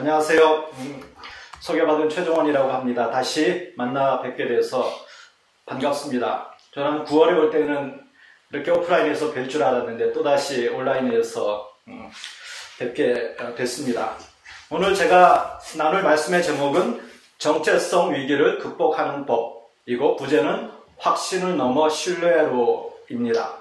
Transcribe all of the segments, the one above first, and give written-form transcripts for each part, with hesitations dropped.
안녕하세요. 소개받은 최종원이라고 합니다. 다시 만나 뵙게 돼서 반갑습니다. 저는 9월에 올 때는 이렇게 오프라인에서 뵐 줄 알았는데 또다시 온라인에서 뵙게 됐습니다. 오늘 제가 나눌 말씀의 제목은 정체성 위기를 극복하는 법이고 부제는 확신을 넘어 신뢰로입니다.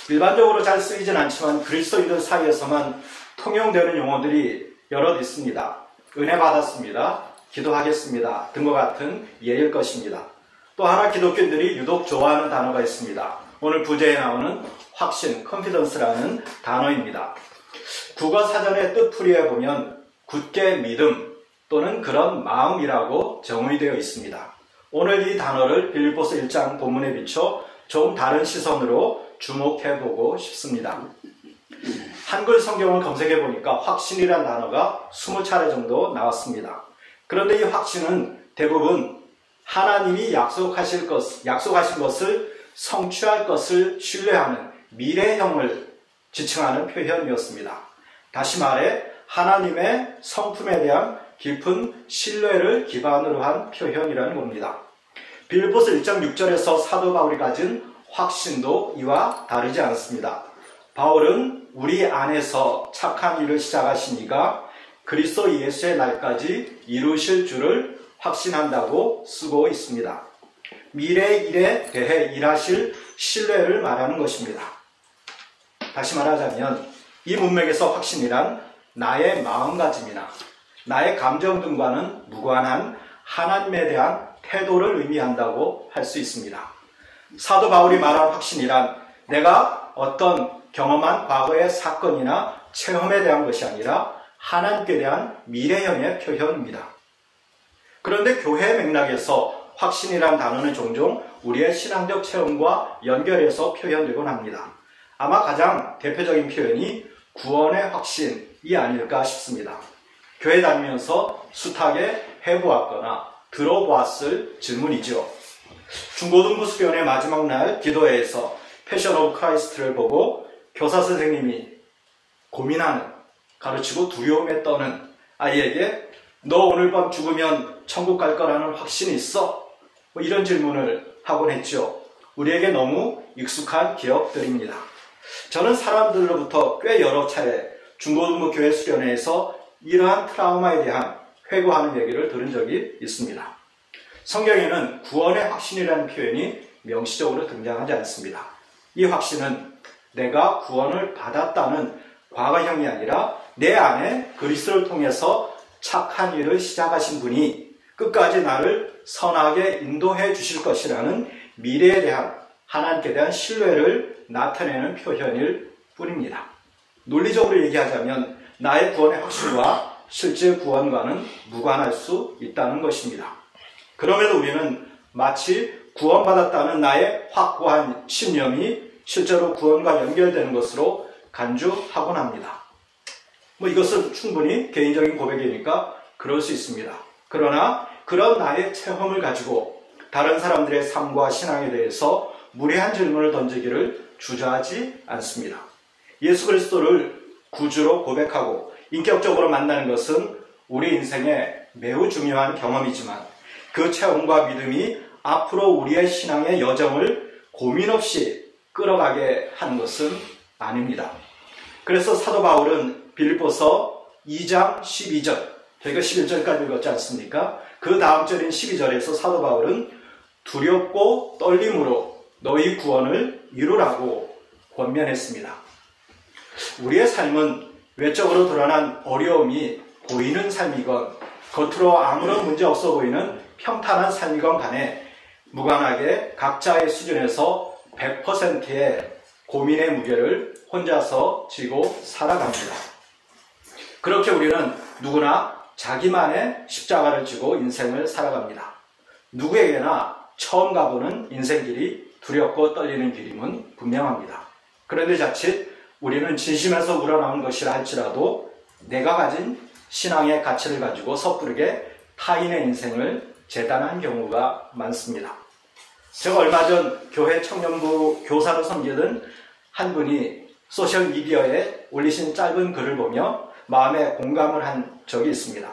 일반적으로 잘 쓰이진 않지만 그리스도인들 사이에서만 통용되는 용어들이 여럿 있습니다. 은혜 받았습니다. 기도하겠습니다. 등과 같은 예일 것입니다. 또 하나 기독교인들이 유독 좋아하는 단어가 있습니다. 오늘 부제에 나오는 확신, confidence라는 단어입니다. 국어 사전의 뜻풀이에 보면 굳게 믿음 또는 그런 마음이라고 정의되어 있습니다. 오늘 이 단어를 빌립보서 1장 본문에 비춰 좀 다른 시선으로 주목해보고 싶습니다. 한글 성경을 검색해 보니까 확신이라는 단어가 20차례 정도 나왔습니다. 그런데 이 확신은 대부분 하나님이 약속하신 것을 성취할 것을 신뢰하는 미래형을 지칭하는 표현이었습니다. 다시 말해 하나님의 성품에 대한 깊은 신뢰를 기반으로 한 표현이라는 겁니다. 빌립보서 1장 6절에서 사도 바울이 가진 확신도 이와 다르지 않습니다. 바울은 우리 안에서 착한 일을 시작하신 이가 그리스도 예수의 날까지 이루실 줄을 확신한다고 쓰고 있습니다. 미래의 일에 대해 일하실 신뢰를 말하는 것입니다. 다시 말하자면 이 문맥에서 확신이란 나의 마음가짐이나 나의 감정 등과는 무관한 하나님에 대한 태도를 의미한다고 할 수 있습니다. 사도 바울이 말한 확신이란 내가 어떤 경험한 과거의 사건이나 체험에 대한 것이 아니라 하나님께 대한 미래형의 표현입니다. 그런데 교회 맥락에서 확신이란 단어는 종종 우리의 신앙적 체험과 연결해서 표현되곤 합니다. 아마 가장 대표적인 표현이 구원의 확신이 아닐까 싶습니다. 교회 다니면서 숱하게 해보았거나 들어보았을 질문이죠. 중고등부 수련의 마지막 날 기도회에서 패션 오브 크라이스트를 보고 교사 선생님이 고민하는, 가르치고 두려움에 떠는 아이에게 너 오늘 밤 죽으면 천국 갈 거라는 확신이 있어? 이런 질문을 하곤 했죠. 우리에게 너무 익숙한 기억들입니다. 저는 사람들로부터 꽤 여러 차례 중고등부 교회 수련회에서 이러한 트라우마에 대한 회고하는 얘기를 들은 적이 있습니다. 성경에는 구원의 확신이라는 표현이 명시적으로 등장하지 않습니다. 이 확신은 내가 구원을 받았다는 과거형이 아니라 내 안에 그리스도를 통해서 착한 일을 시작하신 분이 끝까지 나를 선하게 인도해 주실 것이라는 미래에 대한 하나님께 대한 신뢰를 나타내는 표현일 뿐입니다. 논리적으로 얘기하자면 나의 구원의 확신과 실제 구원과는 무관할 수 있다는 것입니다. 그럼에도 우리는 마치 구원받았다는 나의 확고한 신념이 실제로 구원과 연결되는 것으로 간주하곤 합니다. 이것은 충분히 개인적인 고백이니까 그럴 수 있습니다. 그러나 그런 나의 체험을 가지고 다른 사람들의 삶과 신앙에 대해서 무례한 질문을 던지기를 주저하지 않습니다. 예수 그리스도를 구주로 고백하고 인격적으로 만나는 것은 우리 인생에 매우 중요한 경험이지만 그 체험과 믿음이 앞으로 우리의 신앙의 여정을 고민 없이 끌어가게 하는 것은 아닙니다. 그래서 사도 바울은 빌립보서 2장 12절, 저희가 11절까지 읽었지 않습니까? 그 다음 절인 12절에서 사도 바울은 두렵고 떨림으로 너희 구원을 이루라고 권면했습니다. 우리의 삶은 외적으로 드러난 어려움이 보이는 삶이건 겉으로 아무런 문제 없어 보이는 평탄한 삶이건 간에 무관하게 각자의 수준에서 100%의 고민의 무게를 혼자서 지고 살아갑니다. 그렇게 우리는 누구나 자기만의 십자가를 지고 인생을 살아갑니다. 누구에게나 처음 가보는 인생길이 두렵고 떨리는 길임은 분명합니다. 그런데 자칫 우리는 진심에서 우러나온 것이라 할지라도 내가 가진 신앙의 가치를 가지고 섣부르게 타인의 인생을 재단한 경우가 많습니다. 제가 얼마 전 교회 청년부 교사로 섬기던 한 분이 소셜미디어에 올리신 짧은 글을 보며 마음에 공감을 한 적이 있습니다.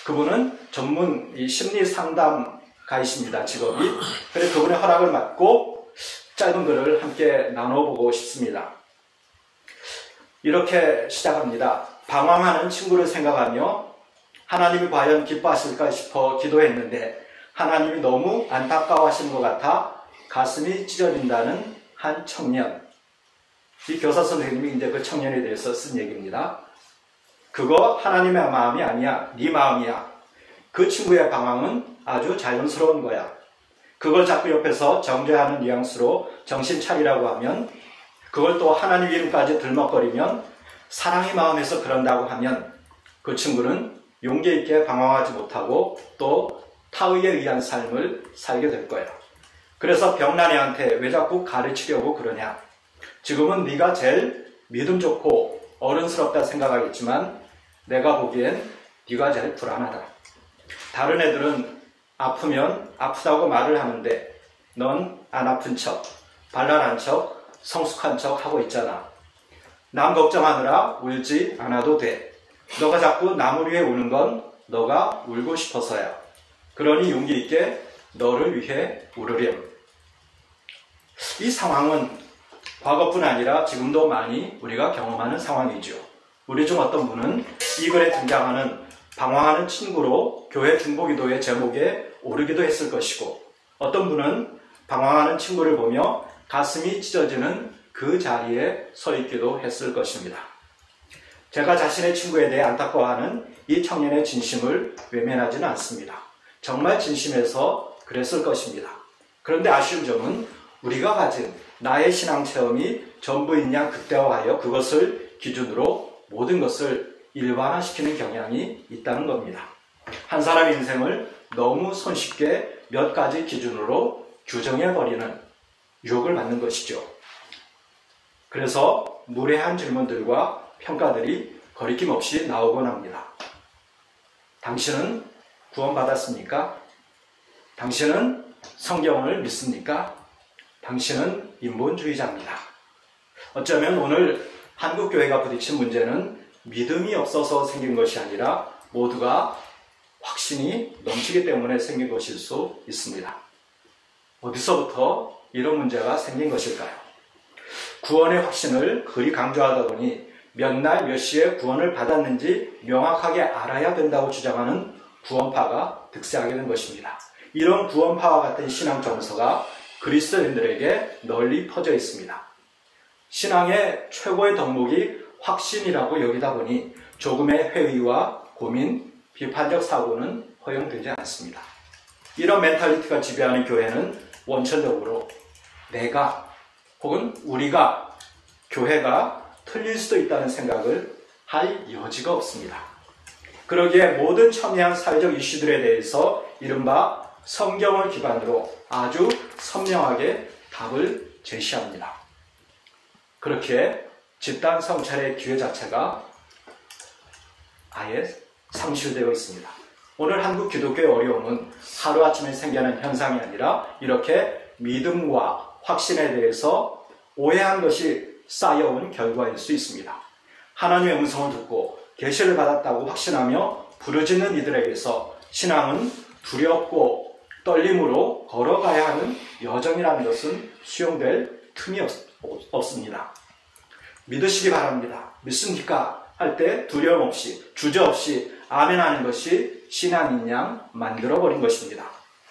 그분은 전문 심리 상담가이십니다. 직업이. 그래서 그분의 허락을 받고 짧은 글을 함께 나눠보고 싶습니다. 이렇게 시작합니다. 방황하는 친구를 생각하며 하나님이 과연 기뻐하실까 싶어 기도했는데 하나님이 너무 안타까워하시는 것 같아 가슴이 찢어진다는 한 청년. 이 교사 선생님이 이제 그 청년에 대해서 쓴 얘기입니다. 그거 하나님의 마음이 아니야. 네 마음이야. 그 친구의 방황은 아주 자연스러운 거야. 그걸 자꾸 옆에서 정죄하는 뉘앙스로 정신 차리라고 하면, 그걸 또 하나님 이름까지 들먹거리면, 사랑의 마음에서 그런다고 하면 그 친구는 용기 있게 방황하지 못하고 또 타의에 의한 삶을 살게 될 거야. 그래서 병난이한테 왜 자꾸 가르치려고 그러냐. 지금은 네가 제일 믿음 좋고 어른스럽다 생각하겠지만 내가 보기엔 네가 제일 불안하다. 다른 애들은 아프면 아프다고 말을 하는데 넌 안 아픈 척, 발랄한 척, 성숙한 척 하고 있잖아. 남 걱정하느라 울지 않아도 돼. 너가 자꾸 남을 위해 우는 건 너가 울고 싶어서야. 그러니 용기 있게 너를 위해 울으렴. 이 상황은 과거뿐 아니라 지금도 많이 우리가 경험하는 상황이죠. 우리 중 어떤 분은 이 글에 등장하는 방황하는 친구로 교회 중보기도의 제목에 오르기도 했을 것이고, 어떤 분은 방황하는 친구를 보며 가슴이 찢어지는 그 자리에 서 있기도 했을 것입니다. 제가 자신의 친구에 대해 안타까워하는 이 청년의 진심을 외면하지는 않습니다. 정말 진심에서 그랬을 것입니다. 그런데 아쉬운 점은 우리가 가진 나의 신앙 체험이 전부인 양 극대화하여 그것을 기준으로 모든 것을 일반화시키는 경향이 있다는 겁니다. 한 사람의 인생을 너무 손쉽게 몇 가지 기준으로 규정해버리는 유혹을 받는 것이죠. 그래서 무례한 질문들과 평가들이 거리낌 없이 나오곤 합니다. 당신은 구원받았습니까? 당신은 성경을 믿습니까? 당신은 인본주의자입니다. 어쩌면 오늘 한국교회가 부딪힌 문제는 믿음이 없어서 생긴 것이 아니라 모두가 확신이 넘치기 때문에 생긴 것일 수 있습니다. 어디서부터 이런 문제가 생긴 것일까요? 구원의 확신을 그리 강조하다 보니 몇 날 몇 시에 구원을 받았는지 명확하게 알아야 된다고 주장하는 구원파가 득세하게 된 것입니다. 이런 구원파와 같은 신앙 정서가 그리스도인들에게 널리 퍼져 있습니다. 신앙의 최고의 덕목이 확신이라고 여기다 보니 조금의 회의와 고민, 비판적 사고는 허용되지 않습니다. 이런 멘탈리티가 지배하는 교회는 원천적으로 내가 혹은 우리가, 교회가 틀릴 수도 있다는 생각을 할 여지가 없습니다. 그러기에 모든 첨예한 사회적 이슈들에 대해서 이른바 성경을 기반으로 아주 선명하게 답을 제시합니다. 그렇게 집단 성찰의 기회 자체가 아예 상실되어 있습니다. 오늘 한국 기독교의 어려움은 하루아침에 생겨난 현상이 아니라 이렇게 믿음과 확신에 대해서 오해한 것이 쌓여온 결과일 수 있습니다. 하나님의 음성을 듣고 계시를 받았다고 확신하며 부르짖는 이들에게서 신앙은 두렵고 떨림으로 걸어가야 하는 여정이라는 것은 수용될 틈이 없습니다. 믿으시기 바랍니다. 믿습니까? 할 때 두려움 없이, 주저없이 아멘하는 것이 신앙인 양 만들어버린 것입니다.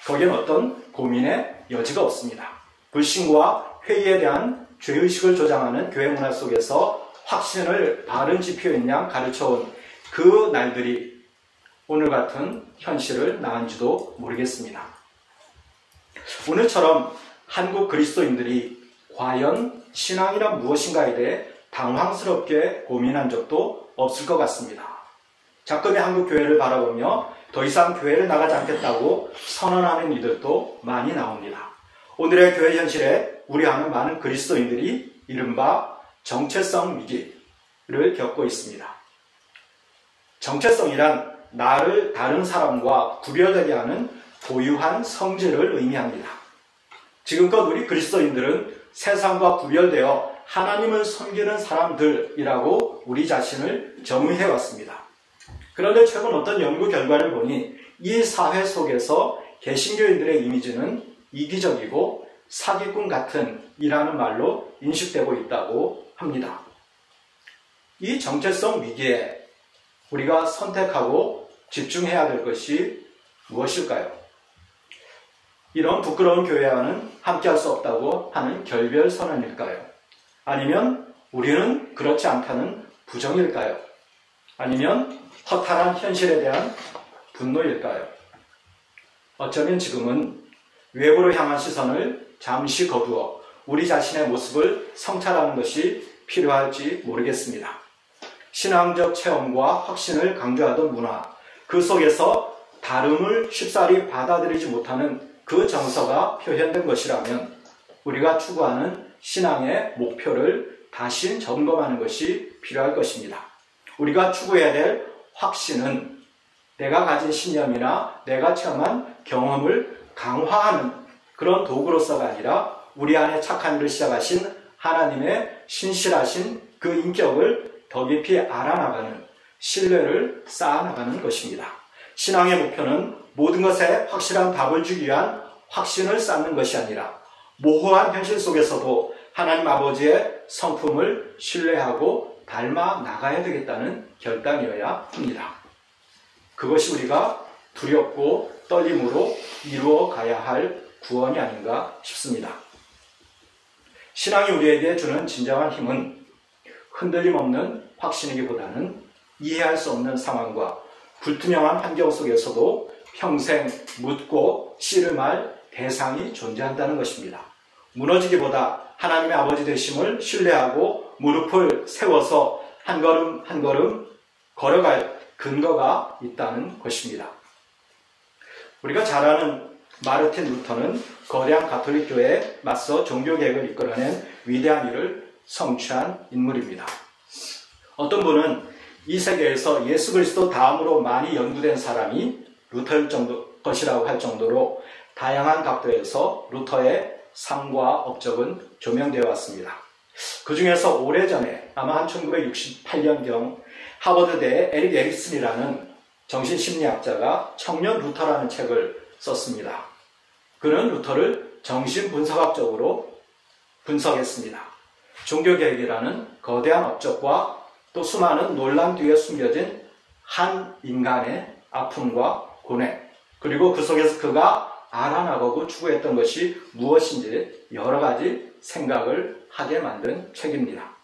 거기엔 어떤 고민의 여지가 없습니다. 불신과 회의에 대한 죄의식을 조장하는 교회 문화 속에서 확신을 바른 지표인 양 가르쳐온 그 날들이 오늘 같은 현실을 낳은지도 모르겠습니다. 오늘처럼 한국 그리스도인들이 과연 신앙이란 무엇인가에 대해 당황스럽게 고민한 적도 없을 것 같습니다. 자꾸의 한국 교회를 바라보며 더 이상 교회를 나가지 않겠다고 선언하는 이들도 많이 나옵니다. 오늘의 교회 현실에 우려하는 많은 그리스도인들이 이른바 정체성 위기를 겪고 있습니다. 정체성이란 나를 다른 사람과 구별되게 하는 고유한 성질을 의미합니다. 지금껏 우리 그리스도인들은 세상과 구별되어 하나님을 섬기는 사람들이라고 우리 자신을 정의해왔습니다. 그런데 최근 어떤 연구 결과를 보니 이 사회 속에서 개신교인들의 이미지는 이기적이고 사기꾼 같은 이라는 말로 인식되고 있다고 합니다. 이 정체성 위기에 우리가 선택하고 집중해야 될 것이 무엇일까요? 이런 부끄러운 교회와는 함께할 수 없다고 하는 결별 선언일까요? 아니면 우리는 그렇지 않다는 부정일까요? 아니면 허탈한 현실에 대한 분노일까요? 어쩌면 지금은 외부로 향한 시선을 잠시 거두어 우리 자신의 모습을 성찰하는 것이 필요할지 모르겠습니다. 신앙적 체험과 확신을 강조하던 문화, 그 속에서 다름을 쉽사리 받아들이지 못하는 그 정서가 표현된 것이라면 우리가 추구하는 신앙의 목표를 다시 점검하는 것이 필요할 것입니다. 우리가 추구해야 될 확신은 내가 가진 신념이나 내가 체험한 경험을 강화하는 그런 도구로서가 아니라 우리 안에 착한 일을 시작하신 하나님의 신실하신 그 인격을 더 깊이 알아나가는 신뢰를 쌓아나가는 것입니다. 신앙의 목표는 모든 것에 확실한 답을 주기 위한 확신을 쌓는 것이 아니라 모호한 현실 속에서도 하나님 아버지의 성품을 신뢰하고 닮아 나가야 되겠다는 결단이어야 합니다. 그것이 우리가 두렵고 떨림으로 이루어 가야 할 구원이 아닌가 싶습니다. 신앙이 우리에게 주는 진정한 힘은 흔들림 없는 확신이기보다는 이해할 수 없는 상황과 불투명한 환경 속에서도 평생 묻고 씨름할 대상이 존재한다는 것입니다. 무너지기보다 하나님의 아버지 되심을 신뢰하고 무릎을 세워서 한 걸음 한 걸음 걸어갈 근거가 있다는 것입니다. 우리가 잘 아는 마르틴 루터는 거대한 가톨릭 교회에 맞서 종교개혁을 이끌어낸 위대한 일을 성취한 인물입니다. 어떤 분은 이 세계에서 예수 그리스도 다음으로 많이 연구된 사람이 루터일 것이라고 할 정도로 다양한 각도에서 루터의 삶과 업적은 조명되어 왔습니다. 그 중에서 오래전에 아마 한 1968년경 하버드대의 에릭 에릭슨이라는 정신심리학자가 청년 루터라는 책을 썼습니다. 그는 루터를 정신분석학적으로 분석했습니다. 종교개혁이라는 거대한 업적과 또 수많은 논란 뒤에 숨겨진 한 인간의 아픔과 고뇌, 그리고 그 속에서 그가 알아나가고 추구했던 것이 무엇인지 여러 가지 생각을 하게 만든 책입니다.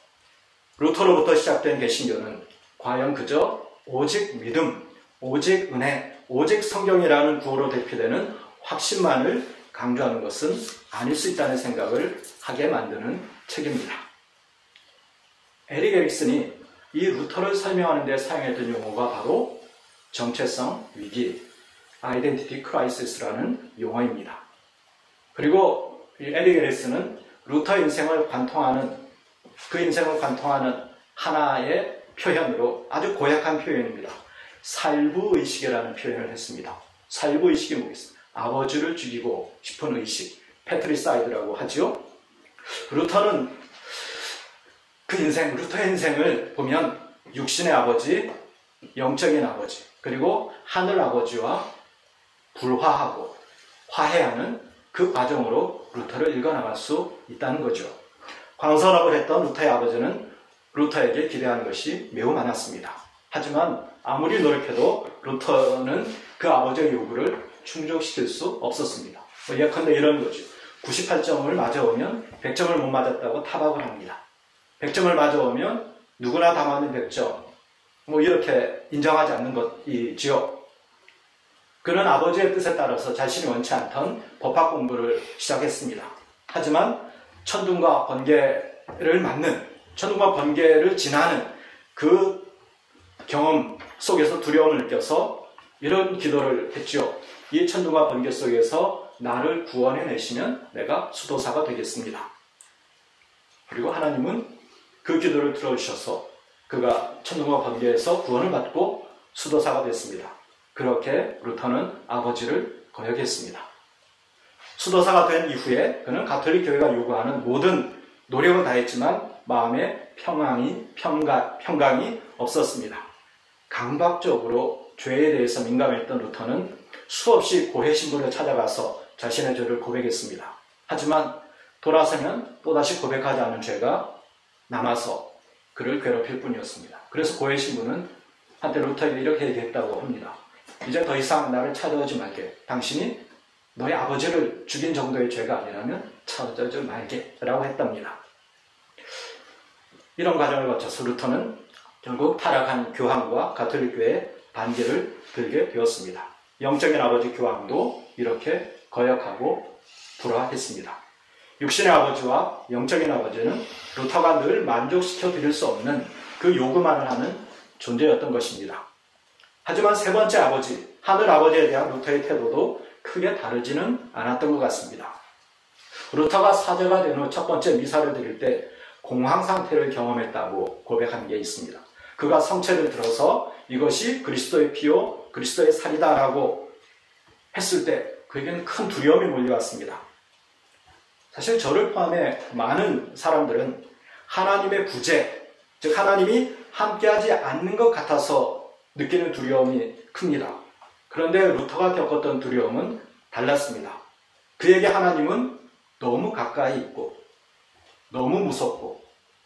루터로부터 시작된 개신교는 과연 그저 오직 믿음, 오직 은혜, 오직 성경이라는 구호로 대표되는 확신만을 강조하는 것은 아닐 수 있다는 생각을 하게 만드는 책입니다. 에릭 에릭슨이 이 루터를 설명하는 데 사용했던 용어가 바로 정체성 위기, 아이덴티티 크라이시스라는 용어입니다. 그리고 에릭 에릭슨은 루터 인생을 관통하는 하나의 표현으로 아주 고약한 표현입니다. 살부의식이라는 표현을 했습니다. 살부의식이 뭐겠습니까? 아버지를 죽이고 싶은 의식, 패트리사이드라고 하죠. 루터는 루터의 인생을 보면 육신의 아버지, 영적인 아버지, 그리고 하늘 아버지와 불화하고 화해하는 그 과정으로 루터를 읽어나갈 수 있다는 거죠. 광선업을 했던 루터의 아버지는 루터에게 기대하는 것이 매우 많았습니다. 하지만 아무리 노력해도 루터는 그 아버지의 요구를 충족시킬 수 없었습니다. 예컨대 이런 거죠. 98점을 맞아오면 100점을 못 맞았다고 타박을 합니다. 100점을 맞아오면 누구나 다 맞는 100점, 이렇게 인정하지 않는 것이지요. 그는 아버지의 뜻에 따라서 자신이 원치 않던 법학 공부를 시작했습니다. 하지만 천둥과 번개를 지나는 그 경험 속에서 두려움을 느껴서 이런 기도를 했죠. 이 천둥과 번개 속에서 나를 구원해내시면 내가 수도사가 되겠습니다. 그리고 하나님은 그 기도를 들어주셔서 그가 천둥과 번개에서 구원을 받고 수도사가 됐습니다. 그렇게 루터는 아버지를 거역했습니다. 수도사가 된 이후에 그는 가톨릭 교회가 요구하는 모든 노력은 다했지만 마음에 평강이 없었습니다. 강박적으로 죄에 대해서 민감했던 루터는 수없이 고해 신부를 찾아가서 자신의 죄를 고백했습니다. 하지만 돌아서면 또다시 고백하지 않은 죄가 남아서 그를 괴롭힐 뿐이었습니다. 그래서 고해 신부는 한때 루터에게 이렇게 얘기했다고 합니다. 이제 더 이상 나를 찾아오지 말게. 당신이 너의 아버지를 죽인 정도의 죄가 아니라면 찾아오지 말게 라고 했답니다. 이런 과정을 거쳐서 루터는 결국 타락한 교황과 가톨릭교회의 반기를 들게 되었습니다. 영적인 아버지 교황도 이렇게 거역하고 불화했습니다. 육신의 아버지와 영적인 아버지는 루터가 늘 만족시켜 드릴 수 없는 그 요구만을 하는 존재였던 것입니다. 하지만 세 번째 아버지, 하늘 아버지에 대한 루터의 태도도 크게 다르지는 않았던 것 같습니다. 루터가 사제가 된 후 첫 번째 미사를 드릴 때 공황 상태를 경험했다고 고백한 게 있습니다. 그가 성체를 들어서 이것이 그리스도의 피요 그리스도의 살이다라고 했을 때 그에게는 큰 두려움이 몰려왔습니다. 사실 저를 포함해 많은 사람들은 하나님의 부재, 즉 하나님이 함께하지 않는 것 같아서 느끼는 두려움이 큽니다. 그런데 루터가 겪었던 두려움은 달랐습니다. 그에게 하나님은 너무 가까이 있고 너무 무섭고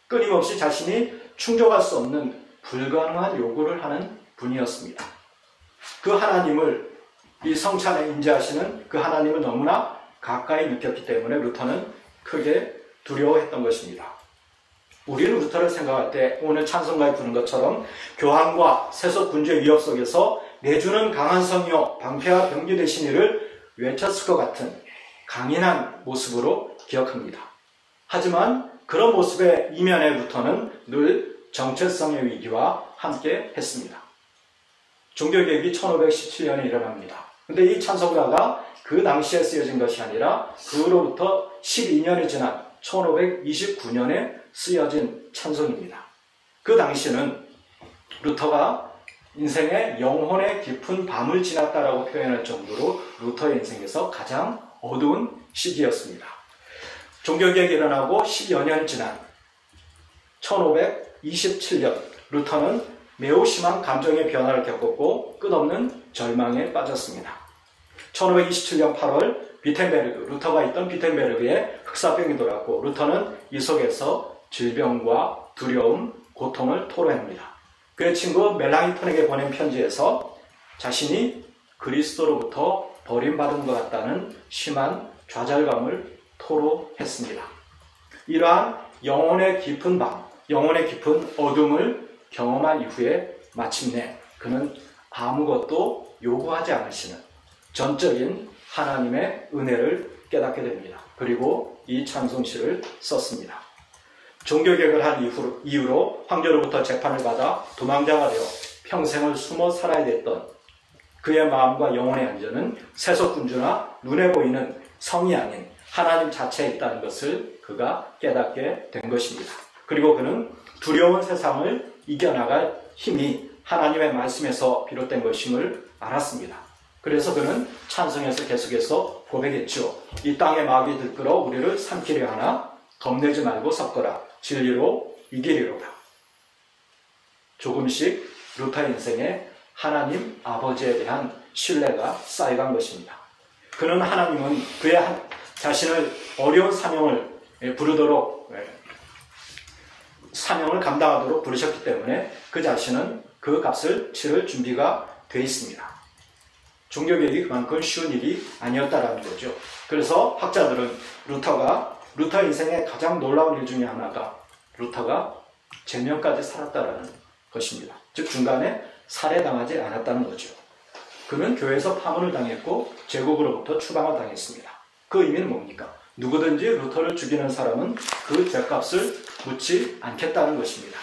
끊임없이 자신이 충족할 수 없는 불가능한 요구를 하는 분이었습니다. 그 하나님을, 이 성찬에 임재하시는 그 하나님을 너무나 가까이 느꼈기 때문에 루터는 크게 두려워했던 것입니다. 우리는 루터를 생각할 때 오늘 찬송가에 부른 것처럼 교황과 세속 군주의 위협 속에서 내주는 강한 성이요 방패와 병기 되신 이를 외쳤을 것 같은 강인한 모습으로 기억합니다. 하지만 그런 모습의 이면에 루터는 늘 정체성의 위기와 함께 했습니다. 종교개혁이 1517년에 일어납니다. 근데 이 찬송가가 그 당시에 쓰여진 것이 아니라 그로부터 12년이 지난 1529년에 쓰여진 찬송입니다. 그 당시는 루터가 인생의 영혼의 깊은 밤을 지났다라고 표현할 정도로 루터의 인생에서 가장 어두운 시기였습니다. 종교개혁이 일어나고 10여 년 지난 1527년 루터는 매우 심한 감정의 변화를 겪었고 끝없는 절망에 빠졌습니다. 1527년 8월 비텐베르그, 루터가 있던 비텐베르그에 흑사병이 돌았고 루터는 이 속에서 질병과 두려움, 고통을 토로합니다. 그의 친구 멜랑이톤에게 보낸 편지에서 자신이 그리스도로부터 버림받은 것 같다는 심한 좌절감을 토로했습니다. 이러한 영혼의 깊은 밤, 영혼의 깊은 어둠을 경험한 이후에 마침내 그는 아무것도 요구하지 않으시는 전적인 하나님의 은혜를 깨닫게 됩니다. 그리고 이 찬송시를 썼습니다. 종교개혁을 한 이후로 황제로부터 재판을 받아 도망자가 되어 평생을 숨어 살아야 됐던 그의 마음과 영혼의 안전은 세속군주나 눈에 보이는 성이 아닌 하나님 자체에 있다는 것을 그가 깨닫게 된 것입니다. 그리고 그는 두려운 세상을 이겨나갈 힘이 하나님의 말씀에서 비롯된 것임을 알았습니다. 그래서 그는 찬송에서 계속해서 고백했죠. 이 땅의 마귀 들끓어 우리를 삼키려 하나 겁내지 말고 섞어라. 진리로 이기리로다. 조금씩 루터 인생에 하나님 아버지에 대한 신뢰가 쌓여간 것입니다. 그는 하나님은 그의 자신을 어려운 사명을 부르도록 사명을 감당하도록 부르셨기 때문에 그 자신은 그 값을 치를 준비가 되어 있습니다. 종교개혁이 그만큼 쉬운 일이 아니었다라는 거죠. 그래서 학자들은 루터 인생의 가장 놀라운 일 중에 하나가 루터가 제명까지 살았다라는 것입니다. 즉 중간에 살해당하지 않았다는 거죠. 그는 교회에서 파문을 당했고 제국으로부터 추방을 당했습니다. 그 의미는 뭡니까? 누구든지 루터를 죽이는 사람은 그 죄값을 묻지 않겠다는 것입니다.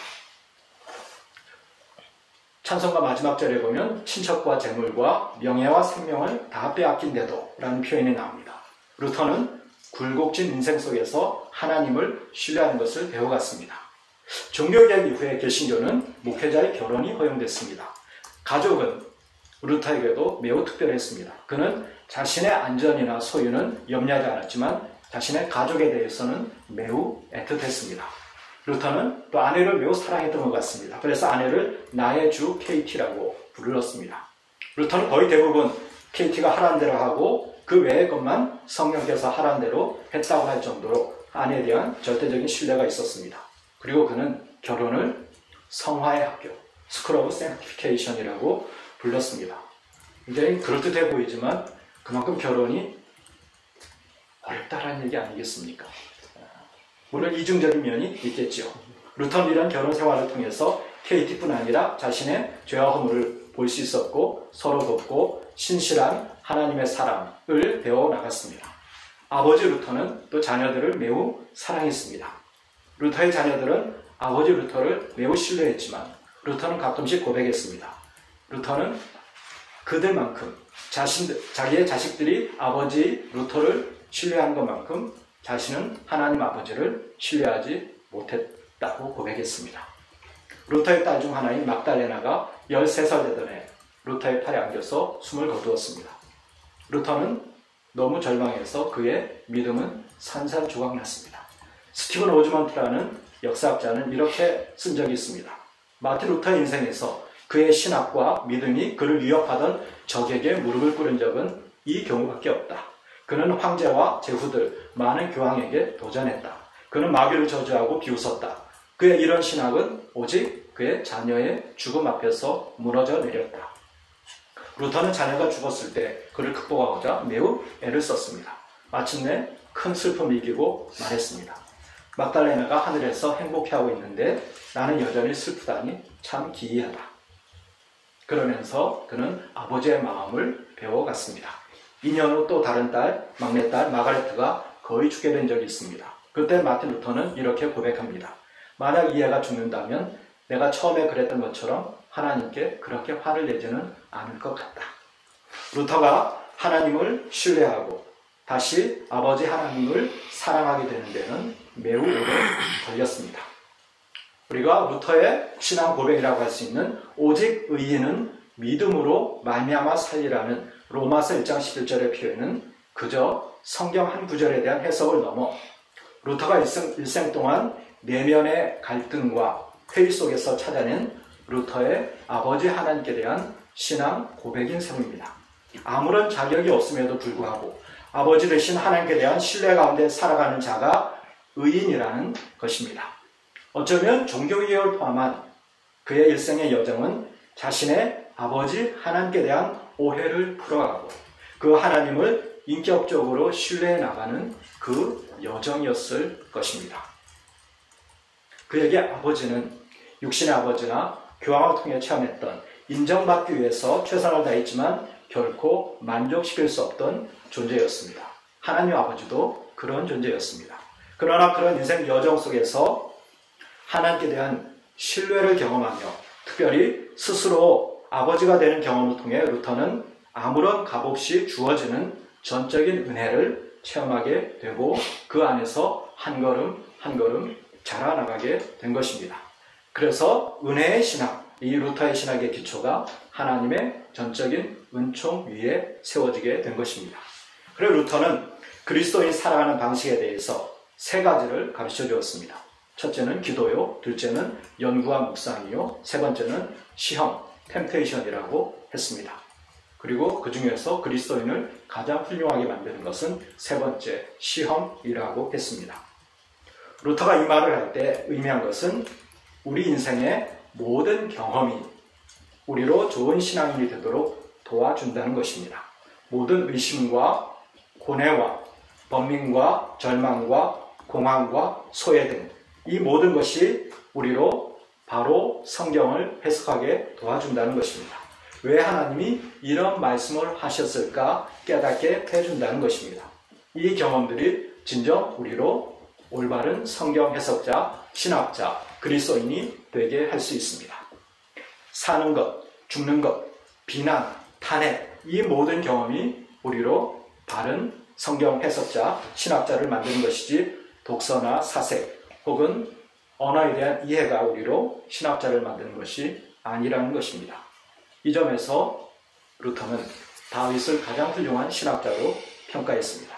찬송가 마지막 절에 보면 친척과 재물과 명예와 생명을 다 빼앗긴데도 라는 표현이 나옵니다. 루터는 굴곡진 인생 속에서 하나님을 신뢰하는 것을 배워갔습니다. 종교개혁 이후에 개신교는 목회자의 결혼이 허용됐습니다. 가족은 루터에게도 매우 특별했습니다. 그는 자신의 안전이나 소유는 염려하지 않았지만 자신의 가족에 대해서는 매우 애틋했습니다. 루터는 또 아내를 매우 사랑했던 것 같습니다. 그래서 아내를 나의 주 KT라고 불렀습니다. 루터는 거의 대부분 KT가 하라는 대로 하고 그 외의 것만 성령께서 하라는 대로 했다고 할 정도로 아내에 대한 절대적인 신뢰가 있었습니다. 그리고 그는 결혼을 성화의 학교, School of Sanctification이라고 불렀습니다. 굉장히 그럴듯해 보이지만 그만큼 결혼이 어렵다라는 얘기 아니겠습니까? 물론 이중적인 면이 있겠죠. 루터는 이런 결혼 생활을 통해서 KT뿐 아니라 자신의 죄와 허물을 볼 수 있었고 서로 돕고 신실한 하나님의 사랑을 배워나갔습니다. 아버지 루터는 또 자녀들을 매우 사랑했습니다. 루터의 자녀들은 아버지 루터를 매우 신뢰했지만 루터는 가끔씩 고백했습니다. 루터는 그들만큼 자기의 자식들이 아버지 루터를 신뢰한 것만큼 자신은 하나님 아버지를 신뢰하지 못했다고 고백했습니다. 루터의 딸 중 하나인 막달레나가 13살 되던 해 루터의 팔에 안겨서 숨을 거두었습니다. 루터는 너무 절망해서 그의 믿음은 산산조각났습니다. 스티븐 오즈먼트라는 역사학자는 이렇게 쓴 적이 있습니다. 마틴 루터의 인생에서 그의 신학과 믿음이 그를 위협하던 적에게 무릎을 꿇은 적은 이 경우밖에 없다. 그는 황제와 제후들, 많은 교황에게 도전했다. 그는 마귀를 저주하고 비웃었다. 그의 이런 신학은 오직 그의 자녀의 죽음 앞에서 무너져 내렸다. 루터는 자녀가 죽었을 때 그를 극복하고자 매우 애를 썼습니다. 마침내 큰 슬픔을 이기고 말했습니다. 막달레나가 하늘에서 행복해하고 있는데 나는 여전히 슬프다니 참 기이하다. 그러면서 그는 아버지의 마음을 배워갔습니다. 2년 후 또 다른 딸, 막내딸 마가레트가 거의 죽게 된 적이 있습니다. 그때 마틴 루터는 이렇게 고백합니다. 만약 이 애가 죽는다면 내가 처음에 그랬던 것처럼 하나님께 그렇게 화를 내지는 않을 것 같다. 루터가 하나님을 신뢰하고 다시 아버지 하나님을 사랑하게 되는 데는 매우 오래 걸렸습니다. 우리가 루터의 신앙 고백이라고 할 수 있는 오직 의인은 믿음으로 말미암아 살리라는 로마서 1장 11절의 표현은 그저 성경 한 구절에 대한 해석을 넘어 루터가 일생 동안 내면의 갈등과 회의 속에서 찾아낸 루터의 아버지 하나님께 대한 신앙 고백인 셈입니다. 아무런 자격이 없음에도 불구하고 아버지 되신 하나님께 대한 신뢰 가운데 살아가는 자가 의인이라는 것입니다. 어쩌면 종교개혁을 포함한 그의 일생의 여정은 자신의 아버지 하나님께 대한 오해를 풀어가고 그 하나님을 인격적으로 신뢰해 나가는 그 여정이었을 것입니다. 그에게 아버지는 육신의 아버지나 교황을 통해 체험했던 인정받기 위해서 최선을 다했지만 결코 만족시킬 수 없던 존재였습니다. 하나님 아버지도 그런 존재였습니다. 그러나 그런 인생 여정 속에서 하나님께 대한 신뢰를 경험하며 특별히 스스로 아버지가 되는 경험을 통해 루터는 아무런 값없이 주어지는 전적인 은혜를 체험하게 되고 그 안에서 한 걸음 한 걸음 자라나가게 된 것입니다. 그래서 은혜의 신학, 이 루터의 신학의 기초가 하나님의 전적인 은총 위에 세워지게 된 것입니다. 그래서 루터는 그리스도인이 살아가는 방식에 대해서 세 가지를 가르쳐 주었습니다. 첫째는 기도요, 둘째는 연구와 묵상이요, 세 번째는 시험, 템테이션이라고 했습니다. 그리고 그 중에서 그리스도인을 가장 훌륭하게 만드는 것은 세 번째, 시험이라고 했습니다. 루터가 이 말을 할 때 의미한 것은 우리 인생의 모든 경험이 우리로 좋은 신앙인이 되도록 도와준다는 것입니다. 모든 의심과 고뇌와 번민과 절망과 공황과 소외 등 이 모든 것이 우리로 바로 성경을 해석하게 도와준다는 것입니다. 왜 하나님이 이런 말씀을 하셨을까 깨닫게 해준다는 것입니다. 이 경험들이 진정 우리로 올바른 성경 해석자, 신학자, 그리스도인이 되게 할 수 있습니다. 사는 것, 죽는 것, 비난, 탄핵, 이 모든 경험이 우리로 바른 성경 해석자, 신학자를 만드는 것이지 독서나 사색 혹은 언어에 대한 이해가 우리로 신학자를 만드는 것이 아니라는 것입니다. 이 점에서 루터는 다윗을 가장 훌륭한 신학자로 평가했습니다.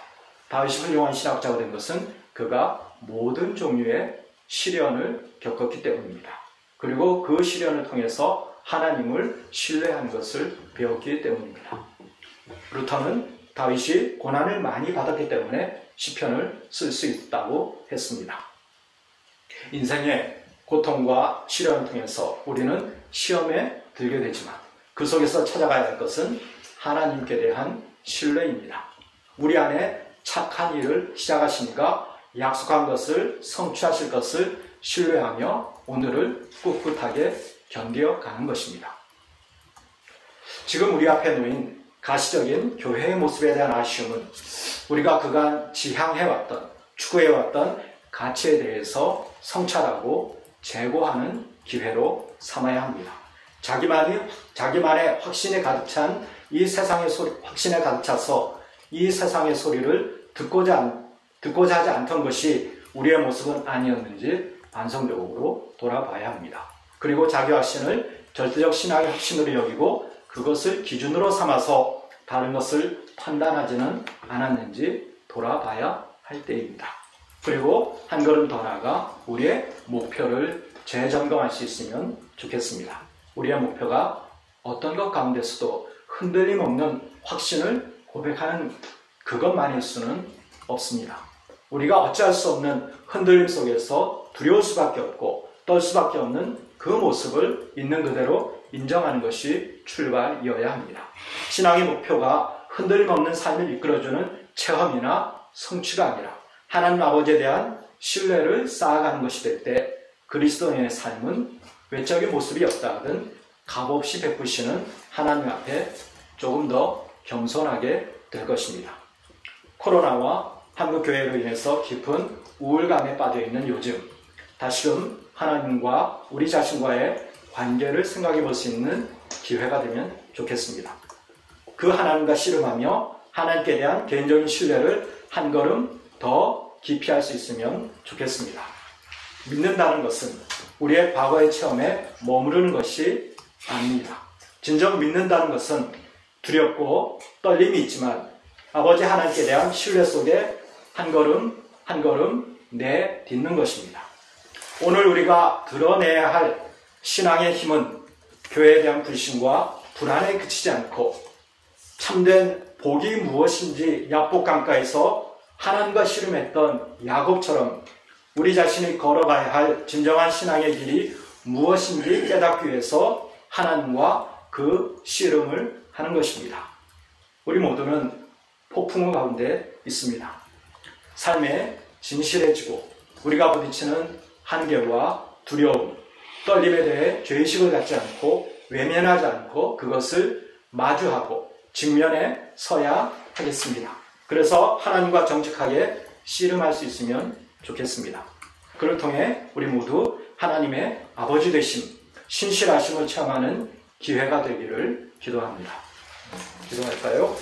다윗이 훌륭한 신학자가 된 것은 그가 모든 종류의 시련을 겪었기 때문입니다. 그리고 그 시련을 통해서 하나님을 신뢰한 것을 배웠기 때문입니다. 루터는 다윗이 고난을 많이 받았기 때문에 시편을 쓸 수 있다고 했습니다. 인생의 고통과 시련을 통해서 우리는 시험에 들게 되지만 그 속에서 찾아가야 할 것은 하나님께 대한 신뢰입니다. 우리 안에 착한 일을 시작하시니까 약속한 것을 성취하실 것을 신뢰하며 오늘을 꿋꿋하게 견뎌가는 것입니다. 지금 우리 앞에 놓인 가시적인 교회의 모습에 대한 아쉬움은 우리가 그간 지향해왔던, 추구해왔던 가치에 대해서 성찰하고 재고하는 기회로 삼아야 합니다. 자기만의 확신에 가득 찬 이 세상의 소리, 확신에 가득 차서 이 세상의 소리를 듣고자 하지 않던 것이 우리의 모습은 아니었는지 반성적으로 돌아봐야 합니다. 그리고 자기 확신을 절대적 신앙의 확신으로 여기고 그것을 기준으로 삼아서 다른 것을 판단하지는 않았는지 돌아봐야 할 때입니다. 그리고 한 걸음 더 나아가 우리의 목표를 재점검할 수 있으면 좋겠습니다. 우리의 목표가 어떤 것 가운데서도 흔들림 없는 확신을 고백하는 그것만일 수는 없습니다. 우리가 어찌할 수 없는 흔들림 속에서 두려울 수밖에 없고 떨 수밖에 없는 그 모습을 있는 그대로 인정하는 것이 출발이어야 합니다. 신앙의 목표가 흔들림 없는 삶을 이끌어주는 체험이나 성취가 아니라 하나님 아버지에 대한 신뢰를 쌓아가는 것이 될 때 그리스도인의 삶은 외적인 모습이 없다 하든 값없이 베푸시는 하나님 앞에 조금 더 겸손하게 될 것입니다. 코로나와 한국교회로 인해서 깊은 우울감에 빠져있는 요즘 다시금 하나님과 우리 자신과의 관계를 생각해 볼 수 있는 기회가 되면 좋겠습니다. 그 하나님과 씨름하며 하나님께 대한 개인적인 신뢰를 한 걸음 더 깊이 할 수 있으면 좋겠습니다. 믿는다는 것은 우리의 과거의 체험에 머무르는 것이 아닙니다. 진정 믿는다는 것은 두렵고 떨림이 있지만 아버지 하나님께 대한 신뢰 속에 한 걸음 한 걸음 내딛는 것입니다. 오늘 우리가 드러내야 할 신앙의 힘은 교회에 대한 불신과 불안에 그치지 않고 참된 복이 무엇인지 야복강가에서 하나님과 씨름했던 야곱처럼 우리 자신이 걸어가야 할 진정한 신앙의 길이 무엇인지 깨닫기 위해서 하나님과 그 씨름을 하는 것입니다. 우리 모두는 폭풍우 가운데 있습니다. 삶에 진실해지고 우리가 부딪히는 한계와 두려움, 떨림에 대해 죄의식을 갖지 않고 외면하지 않고 그것을 마주하고 직면에 서야 하겠습니다. 그래서 하나님과 정직하게 씨름할 수 있으면 좋겠습니다. 그를 통해 우리 모두 하나님의 아버지 되심, 신실하심을 체험하는 기회가 되기를 기도합니다. 기도할까요?